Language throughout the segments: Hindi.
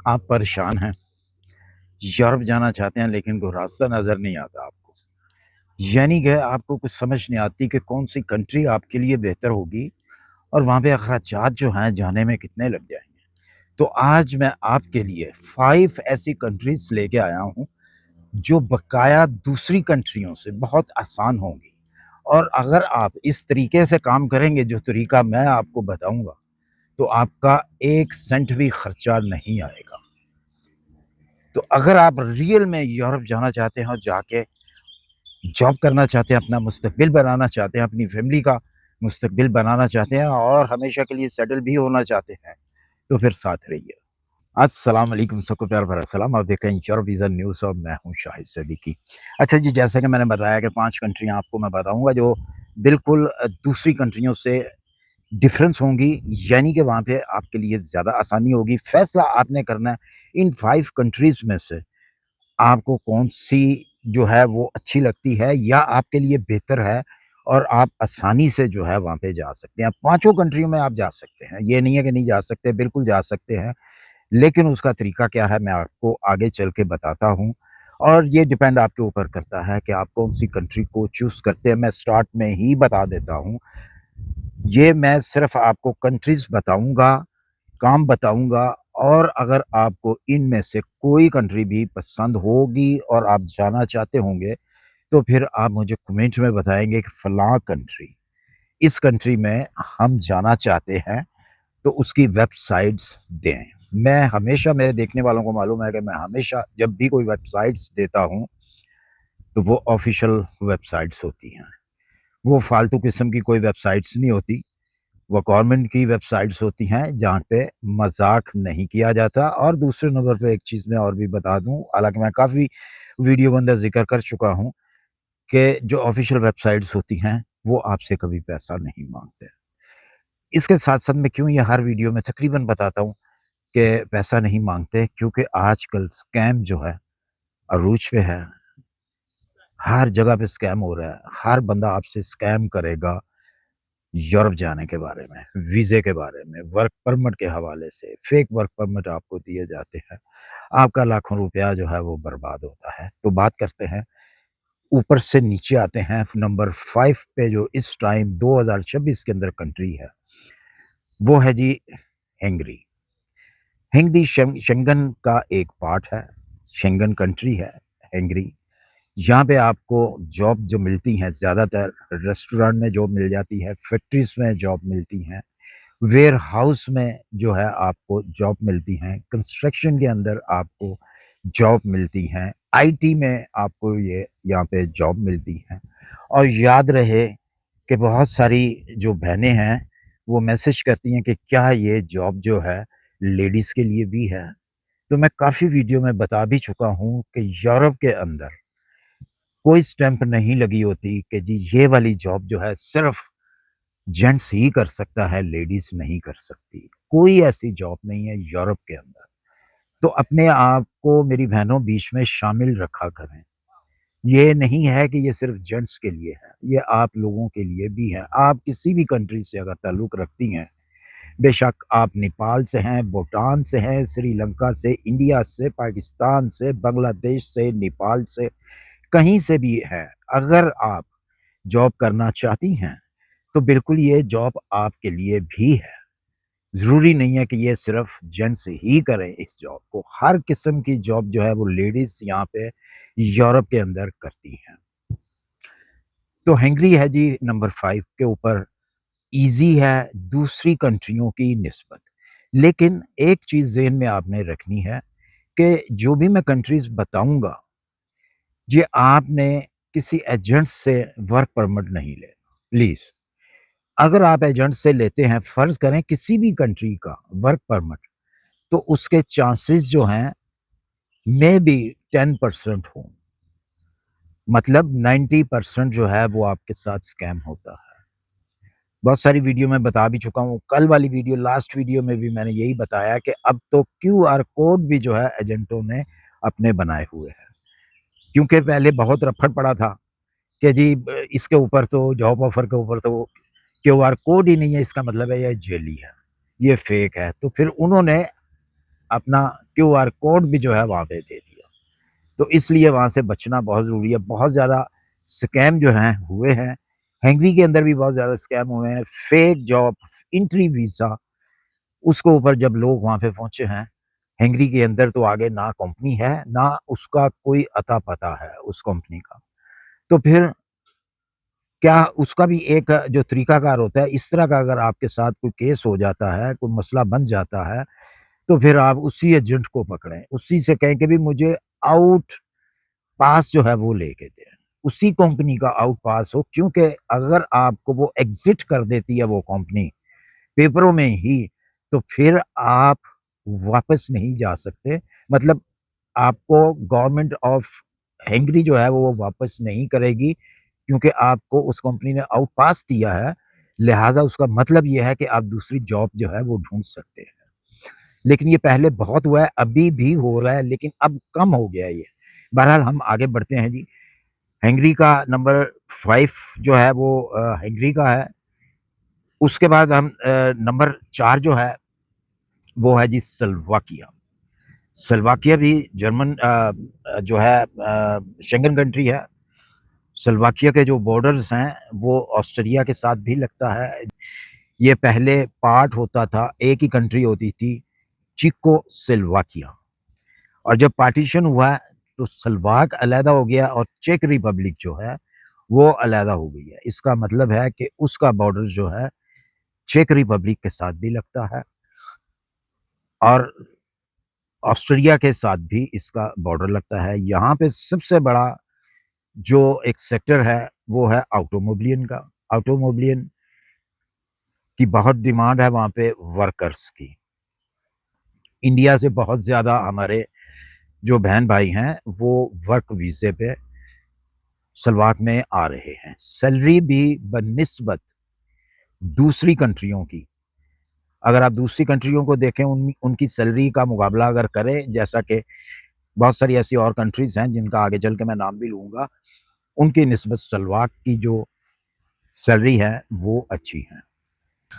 आप परेशान हैं, यूरोप जाना चाहते हैं लेकिन कोई रास्ता नज़र नहीं आता आपको। यानी कि आपको कुछ समझ नहीं आती कि कौन-सी कंट्री आपके लिए बेहतर होगी और वहाँ पे अख़राजात जो हैं जाने में कितने लग जाएँगे। तो आज मैं आपके लिए 5 ऐसी कंट्रीज़ लेके आया हूँ, जो बकाया दूसरी कंट्रियों से बहुत आसान होंगी और अगर आप इस तरीके से काम करेंगे जो तरीका मैं आपको बताऊँगा, तो आपका 1 सेंट भी खर्चा नहीं आएगा। तो अगर आप रियल में यूरोप जाना चाहते हैं और जाके जॉब करना चाहते हैं, अपना मुस्तकबिल बनाना चाहते हैं, अपनी फैमिली का मुस्तकबिल बनाना चाहते हैं और हमेशा के लिए सेटल भी होना चाहते हैं, तो फिर साथ रहिए। अस्सलाम वालेकुम, सबको प्यार भरा सलाम। आप देख रहे हैं यूरोप वीज़ा न्यूज़ और मैं हूँ शाहिद सदीकी। अच्छा जी, जैसा कि मैंने बताया कि 5 कंट्रियाँ आपको मैं बताऊँगा जो बिल्कुल दूसरी कंट्रियों से डिफरेंस होंगी, यानी कि वहाँ पे आपके लिए ज़्यादा आसानी होगी। फ़ैसला आपने करना है इन 5 कंट्रीज़ में से आपको कौन-सी जो है वो अच्छी लगती है या आपके लिए बेहतर है और आप आसानी से जो है वहाँ पे जा सकते हैं। पाँचों कंट्रियों में आप जा सकते हैं, ये नहीं है कि नहीं जा सकते, बिल्कुल जा सकते हैं, लेकिन उसका तरीका क्या है मैं आपको आगे चल के बताता हूँ और ये डिपेंड आपके ऊपर करता है कि आप कौन-सी कंट्री को चूज़ करते हैं। मैं स्टार्ट में ही बता देता हूँ, ये मैं सिर्फ़ आपको कंट्रीज़ बताऊँगा, काम बताऊँगा और अगर आपको इनमें से कोई कंट्री भी पसंद होगी और आप जाना चाहते होंगे, तो फिर आप मुझे कमेंट में बताएँगे कि फलाँ कंट्री, इस कंट्री में हम जाना चाहते हैं, तो उसकी वेबसाइट्स दें। मैं हमेशा मेरे देखने वालों को मालूम है कि मैं हमेशा जब भी कोई वेबसाइट्स देता हूँ, तो वो ऑफ़िशियल वेबसाइट्स होती हैं। वो फ़ालतू किस्म की कोई वेबसाइट्स नहीं होती। वो गवर्नमेंट की वेबसाइट्स होती हैं जहाँ पे मज़ाक नहीं किया जाता और दूसरे नंबर पे एक चीज़ मैं और भी बता दूँ, हालाँकि मैं काफ़ी वीडियो के अंदर ज़िक्र कर चुका हूँ कि जो ऑफ़िशियल वेबसाइट्स होती हैं, वो आपसे कभी पैसा नहीं माँगते। इसके साथ-साथ मैं क्यों ये हर वीडियो में तकरीबन बताता हूँ कि पैसा नहीं माँगते क्योंकि आजकल स्कैम जो है अरूज पे है। हर जगह पे स्कैम हो रहा है। हर बंदा आपसे स्कैम करेगा यूरोप जाने के बारे में, वीज़े के बारे में, वर्क परमिट के हवाले से, फेक वर्क परमिट आपको दिए जाते हैं। आपका लाखों रुपया जो है वो बर्बाद होता है। तो बात करते हैं, ऊपर से नीचे आते हैं नंबर 5 पे जो इस टाइम 2026 के अंदर कंट्री है, वो है जी हंगरी। हंगरी शेंगन का एक पार्ट है, शेंगन कंट्री है हंगरी। यहाँ पे आपको जॉब जो मिलती हैं ज़्यादातर रेस्टोरेंट में जॉब मिल जाती है, फैक्ट्रीज़ में जॉब मिलती हैं। वेयरहाउस में जो है आपको जॉब मिलती हैं, कंस्ट्रक्शन के अंदर आपको जॉब मिलती हैं, आईटी में आपको ये यहाँ पे जॉब मिलती हैं। और याद रहे कि बहुत सारी जो बहनें हैं, वो मैसेज करती हैं कि क्या ये जॉब जो है लेडीज़ के लिए भी है? तो मैं काफ़ी वीडियो में बता भी चुका हूँ कि यूरोप के अंदर कोई स्टैम्प नहीं लगी होती कि जी ये वाली जॉब जो है सिर्फ़ जेंट्स ही कर सकता है, लेडीज़ नहीं कर सकती। कोई ऐसी जॉब नहीं है यूरोप के अंदर। तो अपने आप को मेरी बहनों बीच में शामिल रखा करें। ये नहीं है कि ये सिर्फ़ जेंट्स के लिए है, ये आप लोगों के लिए भी है। आप किसी भी कंट्री से अगर ताल्लुक़ रखती हैं, बेशक आप नेपाल से हैं, भूटान से हैं, श्रीलंका से, इंडिया से, पाकिस्तान से, बांग्लादेश से, नेपाल से, कहीं से भी हैं, अगर आप जॉब करना चाहती हैं, तो बिल्कुल ये जॉब आपके लिए भी है। ज़रूरी नहीं है कि ये सिर्फ़ जेंट्स ही करें इस जॉब को, हर किस्म की जॉब जो है वो लेडीज़ यहाँ पे यूरोप के अंदर करती हैं। तो हंगरी है जी नंबर 5 के ऊपर, ईज़ी है दूसरी कंट्रियों की निस्बत। लेकिन एक चीज़ ज़हन में आपने रखनी है कि जो भी मैं कंट्रीज़ बताऊँगा, ये आपने किसी एजेंट से वर्क परमिट नहीं लेना, प्लीज़। अगर आप एजेंट से लेते हैं, फ़र्ज़ करें किसी भी कंट्री का वर्क परमिट, तो उसके चांसेस जो हैं, मेबी 10% हों। मतलब 90% जो है वो आपके साथ स्कैम होता है। बहुत सारी वीडियो में बता भी चुका हूँ, कल वाली वीडियो लास्ट वीडियो में भी मैंने यही बताया कि अब तो क्यूआर कोड भी जो है एजेंटों ने अपने बनाए हुए हैं। क्योंकि पहले बहुत रफ़्फ़ड़ पड़ा था कि जी इसके ऊपर तो जॉब ऑफ़र के ऊपर तो क्यूआर कोड ही नहीं है, इसका मतलब है ये जेली है, ये फ़ेक है। तो फिर उन्होंने अपना क्यूआर कोड भी जो है वहाँ पे दे दिया। तो इसलिए वहाँ से बचना बहुत ज़रूरी है। बहुत ज़्यादा स्कैम जो हैं हुए हैं। हंगरी के अंदर भी बहुत ज़्यादा स्कैम हुए हैं। फेक जॉब, एंट्री वीज़ा, उसके ऊपर जब लोग वहाँ पे पहुँचे हैं, हंगरी के अंदर तो आगे ना कंपनी है, ना उसका कोई अता-पता है उस कंपनी का। तो फिर क्या उसका भी एक जो तरीकाकार होता है, इस तरह का अगर आपके साथ कोई केस हो जाता है, कोई मसला बन जाता है, तो फिर आप उसी एजेंट को पकड़ें, उसी से कहें कि भई मुझे आउट पास जो है वो लेके दें। उसी कंपनी का आउट पास हो, क्योंकि अगर आपको वो एग्ज़िट कर देती है वो कंपनी पेपरों में ही, तो फिर आप वापस नहीं जा सकते। मतलब आपको गवर्नमेंट ऑफ हंगरी जो है वो वापस नहीं करेगी, क्योंकि आपको उस कंपनी ने आउट पास दिया है, लिहाज़ा उसका मतलब ये है कि आप दूसरी जॉब जो है वो ढूँढ सकते हैं। लेकिन ये पहले बहुत हुआ है, अभी भी हो रहा है, लेकिन अब कम हो गया है ये। बहरहाल हम आगे बढ़ते हैं जी। हंगरी का नंबर 5 जो है वो हंगरी का है। उसके बाद हम नंबर 4 जो है वो है जी स्लोवाकिया। स्लोवाकिया भी जर्मन जो है शेंगन कंट्री है। स्लोवाकिया के जो बॉर्डर्स हैं वो ऑस्ट्रिया के साथ भी लगता है। ये पहले पार्ट होता था, एक ही कंट्री होती थी, चेकोस्लोवाकिया। और जब पार्टीशन हुआ तो स्लोवाक अलहदा हो गया और चेक रिपब्लिक जो है वो अलहदा हो गई है। इसका मतलब है कि उसका बॉर्डर जो है चेक रिपब्लिक के साथ भी लगता है और ऑस्ट्रिया के साथ भी इसका बॉर्डर लगता है। यहाँ पे सबसे बड़ा जो एक सेक्टर है वो है ऑटोमोबिलियन का। ऑटोमोबिलियन की बहुत डिमांड है वहाँ पे वर्कर्स की। इंडिया से बहुत ज़्यादा हमारे जो बहन-भाई हैं वो वर्क वीज़े पे स्लोवाक में आ रहे हैं। सैलरी भी बनिस्बत दूसरी कंट्रियों की, अगर आप दूसरी कंट्रियों को देखें उनकी सैलरी का मुकाबला अगर करें, जैसा कि बहुत सारी ऐसी और कंट्रीज़ हैं जिनका आगे चल के मैं नाम भी लूँगा, उनकी निस्बत स्लोवाक की जो सैलरी है वो अच्छी है।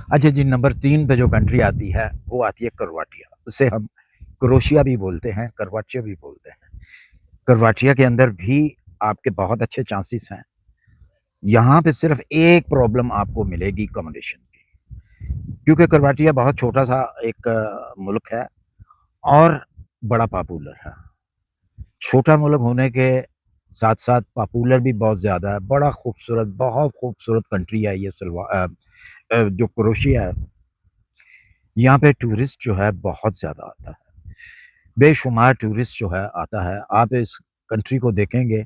अच्छा जी, नंबर 3 पे जो कंट्री आती है वो आती है क्रोएशिया। उसे हम क्रोएशिया भी बोलते हैं, कर्वाचिया भी बोलते हैं। क्रोएशिया के अंदर भी आपके बहुत अच्छे चांसेस हैं। यहाँ पे सिर्फ़ एक प्रॉब्लम आपको मिलेगी अकोमोडेशन की, क्योंकि क्रोएशिया बहुत छोटा-सा एक मुल्क है और बड़ा पॉपुलर है। छोटा मुल्क होने के साथ-साथ पॉपुलर भी बहुत ज़्यादा है। बड़ा खूबसूरत, बहुत खूबसूरत कंट्री है ये जो क्रोएशिया है। यहाँ पे टूरिस्ट जो है बहुत ज़्यादा आता है। बेशुमार टूरिस्ट जो है आता है। आप इस कंट्री को देखेंगे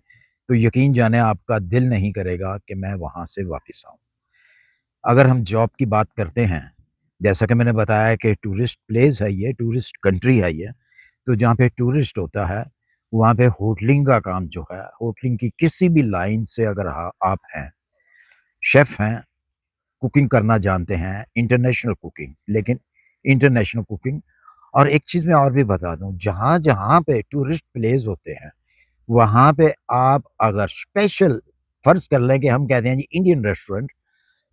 तो यकीन जाने आपका दिल नहीं करेगा कि मैं वहाँ से वापस आऊँ। अगर हम जॉब की बात करते हैं, जैसा कि मैंने बताया कि टूरिस्ट प्लेस है ये, टूरिस्ट कंट्री है ये, तो जहाँ पे टूरिस्ट होता है, वहाँ पे होटलिंग का काम जो है, होटलिंग की किसी भी लाइन से अगर आप हैं, शेफ़ हैं, कुकिंग करना जानते हैं, इंटरनेशनल कुकिंग, लेकिन इंटरनेशनल कुकिंग। और एक चीज़ मैं और भी बता दूँ, जहाँ-जहाँ पे टूरिस्ट प्लेस होते हैं, वहाँ पे आप अगर स्पेशल फ़र्ज़ कर लें कि हम कहते हैं जी इंडियन रेस्टोरेंट,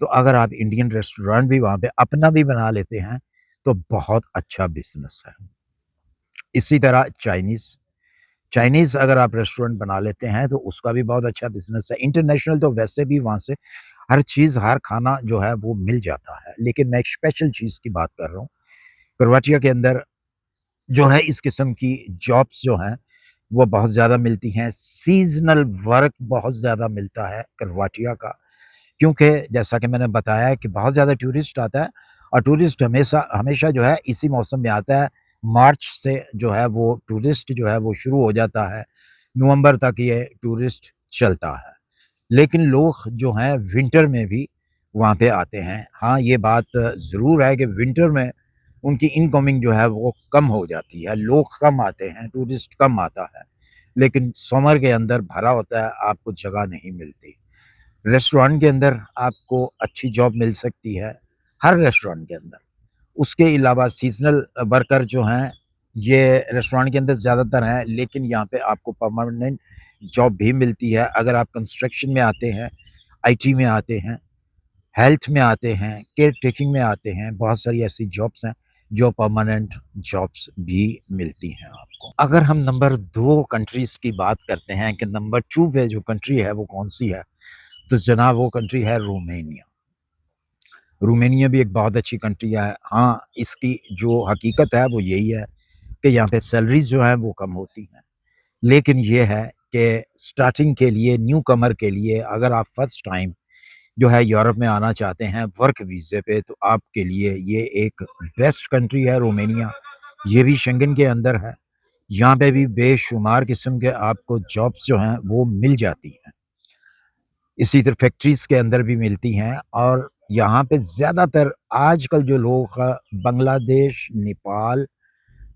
तो अगर आप इंडियन रेस्टोरेंट भी वहाँ पे अपना भी बना लेते हैं, तो बहुत अच्छा बिज़नेस है। इसी तरह चाइनीज़, चाइनीज़ अगर आप रेस्टोरेंट बना लेते हैं, तो उसका भी बहुत अच्छा बिज़नेस है। इंटरनेशनल तो वैसे भी वहाँ से हर चीज़, हर खाना जो है वो मिल जाता है। लेकिन मैं एक स्पेशल चीज़ की बात कर रहा हूँ। क्रोएशिया के अंदर जो है इस किस्म की जॉब्स जो हैं, वो बहुत ज़्यादा मिलती हैं। सीज़नल वर्क बहुत ज़्यादा मिलता है क्रोएशिया का। क्योंकि जैसा कि मैंने बताया कि बहुत ज़्यादा टूरिस्ट आता है और टूरिस्ट हमेशा हमेशा जो है इसी मौसम में आता है। मार्च से जो है वो टूरिस्ट जो है वो शुरू हो जाता है, नवंबर तक ये टूरिस्ट चलता है। लेकिन लोग जो हैं विंटर में भी वहाँ पे आते हैं। हाँ, ये बात ज़रूर है कि विंटर में उनकी इनकमिंग जो है वो कम हो जाती है, लोग कम आते हैं, टूरिस्ट कम आता है। लेकिन समर के अंदर भरा होता है, आपको जगह नहीं मिलती। रेस्टोरेंट के अंदर आपको अच्छी जॉब मिल सकती है, हर रेस्टोरेंट के अंदर। उसके अलावा सीज़नल वर्कर जो हैं, ये रेस्टोरेंट के अंदर ज़्यादातर हैं, लेकिन यहाँ पे आपको परमानेंट जॉब भी मिलती है। अगर आप कंस्ट्रक्शन में आते हैं, आईटी में आते हैं, हेल्थ में आते हैं, केयर टेकिंग में आते हैं, बहुत सारी ऐसी जॉब्स हैं, जो परमानेंट जॉब्स भी मिलती हैं आपको। अगर हम नंबर 2 कंट्रीज़ की बात करते हैं कि नंबर 2 पे जो कंट्री है वो कौन-सी है, तो जनाब वो कंट्री है रोमानिया। रोमानिया भी एक बहुत अच्छी कंट्री है। हाँ, इसकी जो हकीकत है वो यही है कि यहाँ पे सैलरीज़ जो हैं वो कम होती हैं। लेकिन ये है कि स्टार्टिंग के लिए न्यूकमर के लिए अगर आप फर्स्ट टाइम जो है यूरोप में आना चाहते हैं वर्क वीज़े पे, तो आपके लिए ये एक बेस्ट कंट्री है रोमानिया। ये भी शेंगन के अंदर है। यहाँ पे भी बेशुमार किस्म के आपको जॉब्स जो हैं वो मिल जाती हैं। इसी तरह फैक्ट्रीज़ के अंदर भी मिलती हैं और यहाँ पे ज़्यादातर आजकल जो लोग बांग्लादेश, नेपाल,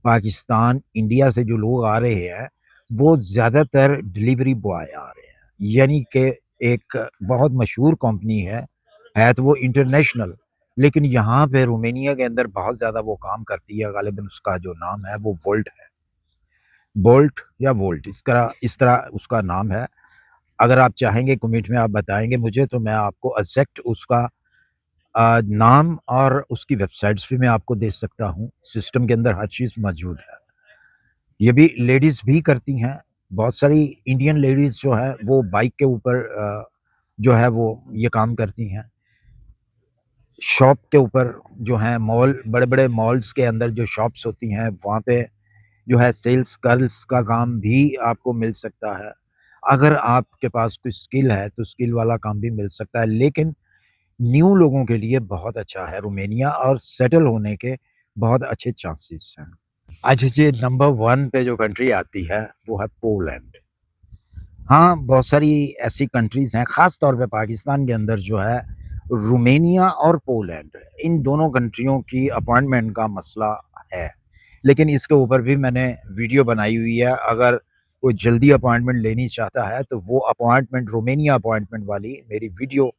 पाकिस्तान, इंडिया से जो लोग आ रहे हैं, वो ज़्यादातर डिलीवरी बॉय आ रहे हैं। यानी कि एक बहुत मशहूर कंपनी है तो वो इंटरनेशनल, लेकिन यहाँ पे रोमानिया के अंदर बहुत ज़्यादा वो काम करती है, गालिबन उसका जो नाम है वो वोल्ट है। बोल्ट या वोल्ट इस तरह उसका नाम है। अगर आप चाहेंगे कमेंट में आप बताएँगे मुझे तो मैं आपको एग्ज़ैक्ट उसका नाम और उसकी वेबसाइट्स भी मैं आपको दे सकता हूँ। सिस्टम के अंदर हर चीज़ मौजूद है। ये भी लेडीज़ भी करती हैं। बहुत सारी इंडियन लेडीज़ जो हैं वो बाइक के ऊपर जो है वो ये काम करती हैं। शॉप के ऊपर जो हैं मॉल बड़े-बड़े मॉल्स के अंदर जो शॉप्स होती हैं वहाँ पे जो है सेल्स गर्ल्स का काम भी आपको मिल सकता है। अगर आपके पास कोई स्किल है तो स्किल वाला काम भी मिल सकता है, लेकिन न्यू लोगों के लिए बहुत अच्छा है रोमानिया और सेटल होने के बहुत अच्छे चांसेस हैं। अच्छा जी, नंबर 1 पे जो कंट्री आती है वो है पोलैंड। हाँ, बहुत सारी ऐसी कंट्रीज़ हैं, ख़ास तौर पे पाकिस्तान के अंदर जो है रोमानिया और पोलैंड, इन दोनों कंट्रियों की अपॉइंटमेंट का मसला है। लेकिन इसके ऊपर भी मैंने वीडियो बनाई हुई है, अगर कोई जल्दी अपॉइंटमेंट लेनी चाहता है तो वो अपॉइंटमेंट रोमानिया अपॉइंटमेंट वाली मेरी वीडियो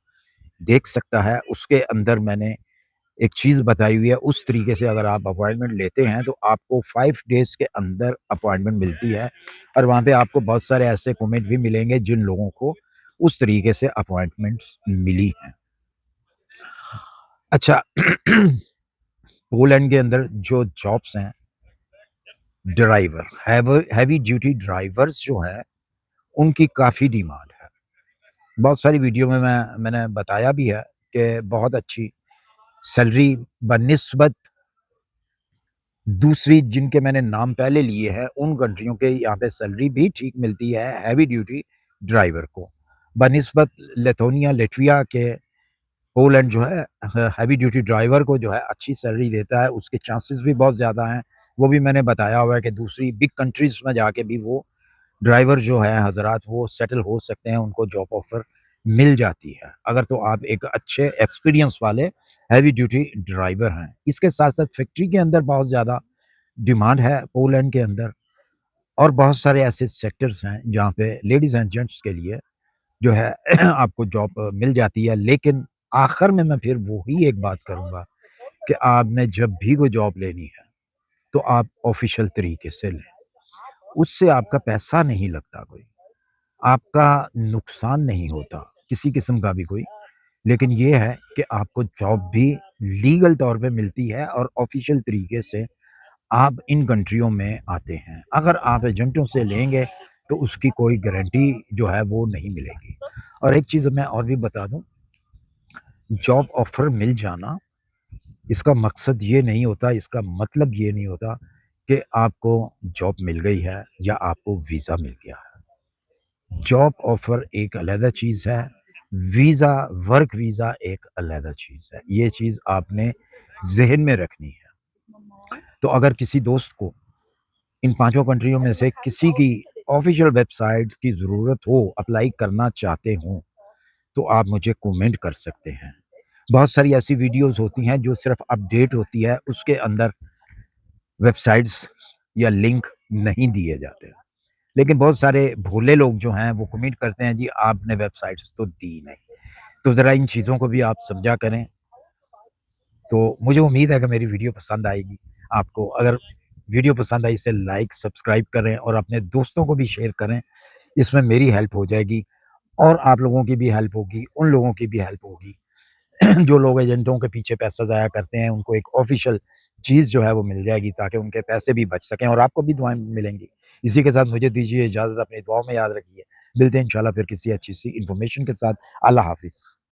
देख सकता है। उसके अंदर मैंने एक चीज़ बताई हुई है, उस तरीके से अगर आप अपॉइंटमेंट लेते हैं तो आपको 5 डेज़ के अंदर अपॉइंटमेंट मिलती है और वहाँ पे आपको बहुत सारे ऐसे कमेंट भी मिलेंगे जिन लोगों को उस तरीके से अपॉइंटमेंट्स मिली हैं। अच्छा पोलैंड के अंदर जो जॉब्स हैं, ड्राइवर हैवी ड्यूटी ड्राइवर्स जो हैं, उनकी काफ़ी डिमांड है। बहुत सारी वीडियो में मैंने बताया भी है कि बहुत अच्छी सैलरी बनिस्बत दूसरी जिनके मैंने नाम पहले लिए हैं, उन कंट्रियों के यहाँ पे सैलरी भी ठीक मिलती है हैवी ड्यूटी ड्राइवर को। बनिस्बत लिथुआनिया, लैटविया के पोलैंड जो है हैवी ड्यूटी ड्राइवर को जो है अच्छी सैलरी देता है, उसके चांसेस भी बहुत ज़्यादा हैं। वो भी मैंने बताया हुआ है कि दूसरी बिग कंट्रीज़ में जाके भी वो ड्राइवर जो हैं हज़रात वो सेटल हो सकते हैं, उनको जॉब ऑफ़र मिल जाती है। अगर तो आप एक अच्छे एक्सपीरियंस वाले हैवी ड्यूटी ड्राइवर हैं। इसके साथ-साथ फैक्ट्री के अंदर बहुत ज़्यादा डिमांड है पोलैंड के अंदर और बहुत सारे ऐसे सेक्टर्स हैं जहाँ पे लेडीज़ एंड जेंट्स के लिए जो है आपको जॉब मिल जाती है। लेकिन आखिर में मैं फिर वही एक बात करूँगा कि आपने जब भी कोई जॉब लेनी है, तो आप ऑफ़िशियल तरीके से लें। उससे आपका पैसा नहीं लगता कोई, आपका नुकसान नहीं होता किसी किस्म का भी कोई। लेकिन ये है कि आपको जॉब भी लीगल तौर पे मिलती है और ऑफ़िशियल तरीके से आप इन कंट्रियों में आते हैं। अगर आप एजेंटों से लेंगे तो उसकी कोई गारंटी जो है वो नहीं मिलेगी। और एक चीज़ मैं और भी बता दूँ, जॉब ऑफ़र मिल जाना इसका मकसद ये नहीं होता, इसका मतलब ये नहीं होता कि आपको जॉब मिल गई है या आपको वीज़ा मिल गया है। जॉब ऑफ़र एक अलग चीज़ है, वीज़ा वर्क वीज़ा एक अलग चीज़ है। ये चीज़ आपने ज़हन में रखनी है। तो अगर किसी दोस्त को इन पाँचों कंट्रियों में से किसी की ऑफ़िशियल वेबसाइट्स की ज़रूरत हो, अप्लाई करना चाहते हों, तो आप मुझे कमेंट कर सकते हैं। बहुत सारी ऐसी वीडियोज़ होती हैं जो सिर्फ़ अपडेट होती है, उसके अंदर वेबसाइट्स या लिंक नहीं दिए जाते। लेकिन बहुत सारे भोले लोग जो हैं वो कमेंट करते हैं जी आपने वेबसाइट्स तो दी नहीं। तो ज़रा इन चीज़ों को भी आप समझा करें। तो मुझे उम्मीद है कि मेरी वीडियो पसंद आएगी आपको। अगर वीडियो पसंद आई इसे लाइक, सब्सक्राइब करें और अपने दोस्तों को भी शेयर करें। इसमें मेरी हेल्प हो जाएगी और आप लोगों की भी हेल्प होगी, उन लोगों की भी हेल्प होगी जो लोग एजेंटों के पीछे पैसा ज़ाया करते हैं, उनको एक ऑफ़िशियल चीज़ जो है वो मिल जाएगी ताकि उनके पैसे भी बच सकें और आपको भी दुआएँ मिलेंगी। इसी के साथ मुझे दीजिए इजाज़त, अपनी दुआओं में याद रखिए। मिलते हैं इंशाल्लाह फिर किसी अच्छी-सी इन्फॉर्मेशन के साथ। अल्लाह हाफ़िज़।